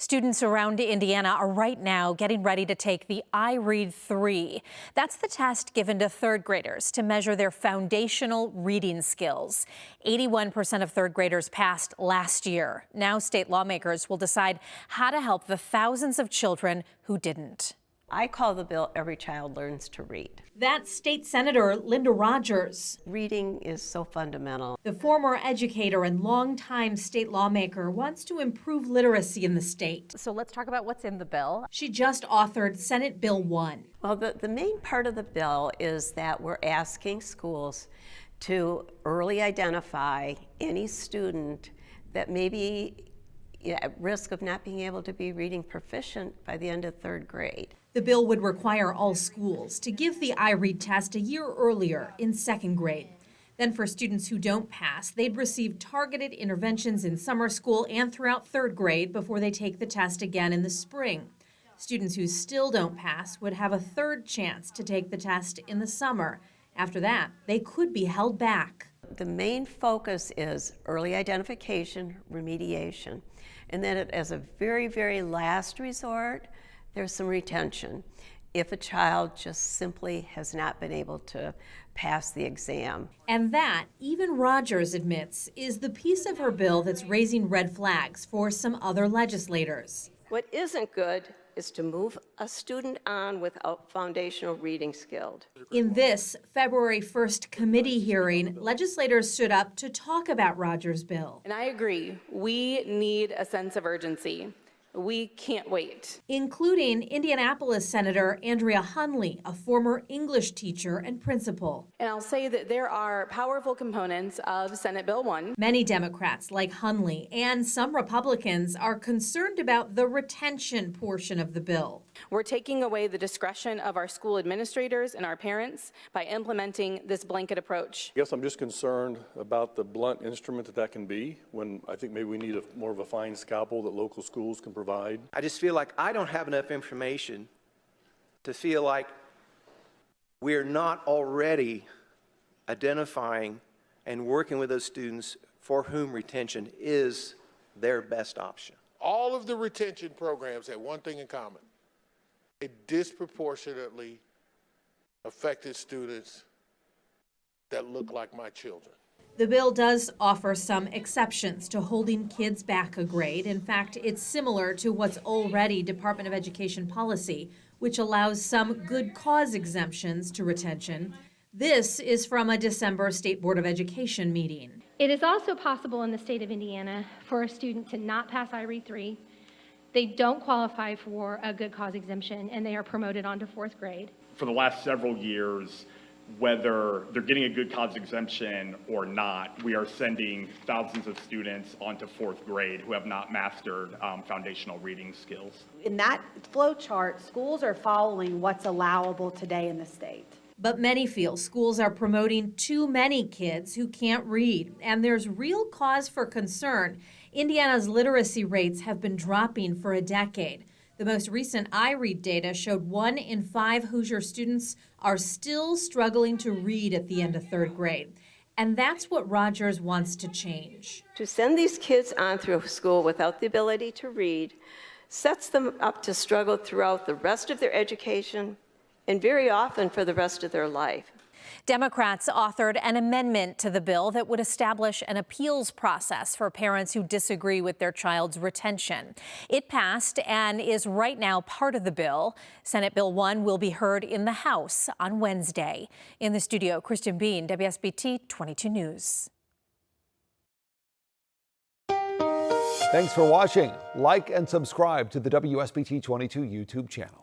Students around Indiana are right now getting ready to take the iRead 3. That's the test given to third graders to measure their foundational reading skills. 81% of third graders passed last year. Now state lawmakers will decide how to help the thousands of children who didn't. I call the bill Every Child Learns to Read. That's State Senator Linda Rogers. Reading is so fundamental. The former educator and longtime state lawmaker wants to improve literacy in the state. So let's talk about what's in the bill. She just authored Senate Bill 1. Well, the main part of the bill is that we're asking schools to early identify any student that may be at risk of not being able to be reading proficient by the end of third grade. The bill would require all schools to give the iRead test a year earlier in second grade. Then for students who don't pass, they'd receive targeted interventions in summer school and throughout third grade before they take the test again in the spring. Students who still don't pass would have a third chance to take the test in the summer. After that, they could be held back. The main focus is early identification, remediation, and then as a very, very last resort, there's some retention if a child just simply has not been able to pass the exam. And that, even Rogers admits, is the piece of her bill that's raising red flags for some other legislators. What isn't good is to move a student on without foundational reading skills. In this February 1st committee hearing, legislators stood up to talk about Rogers' bill. And I agree, we need a sense of urgency. We can't wait. Including Indianapolis Senator Andrea Hunley, a former English teacher and principal. And I'll say that there are powerful components of Senate Bill 1. Many Democrats, like Hunley, and some Republicans are concerned about the retention portion of the bill. We're taking away the discretion of our school administrators and our parents by implementing this blanket approach. I guess I'm just concerned about the blunt instrument that can be, when I think maybe we need more of a fine scalpel that local schools can provide. I just feel like I don't have enough information to feel like we're not already identifying and working with those students for whom retention is their best option. All of the retention programs had one thing in common. It disproportionately affected students that look like my children. The bill does offer some exceptions to holding kids back a grade. In fact, it's similar to what's already Department of Education policy, which allows some good cause exemptions to retention. This is from a December State Board of Education meeting. It is also possible in the state of Indiana for a student to not pass iRead 3. They don't qualify for a good cause exemption, and they are promoted on to fourth grade. For the last several years, whether they're getting a good cause exemption or not, we are sending thousands of students onto fourth grade who have not mastered foundational reading skills. In that flow chart, schools are following what's allowable today in the state. But many feel schools are promoting too many kids who can't read, and there's real cause for concern. Indiana's literacy rates have been dropping for a decade. The most recent iRead data showed 1 in 5 Hoosier students are still struggling to read at the end of third grade. And that's what Rogers wants to change. To send these kids on through school without the ability to read sets them up to struggle throughout the rest of their education and very often for the rest of their life. Democrats authored an amendment to the bill that would establish an appeals process for parents who disagree with their child's retention. It passed and is right now part of the bill. Senate Bill 1 will be heard in the House on Wednesday. In the studio, Kristen Bean, WSBT 22 News. Thanks for watching. Like and subscribe to the WSBT 22 YouTube channel.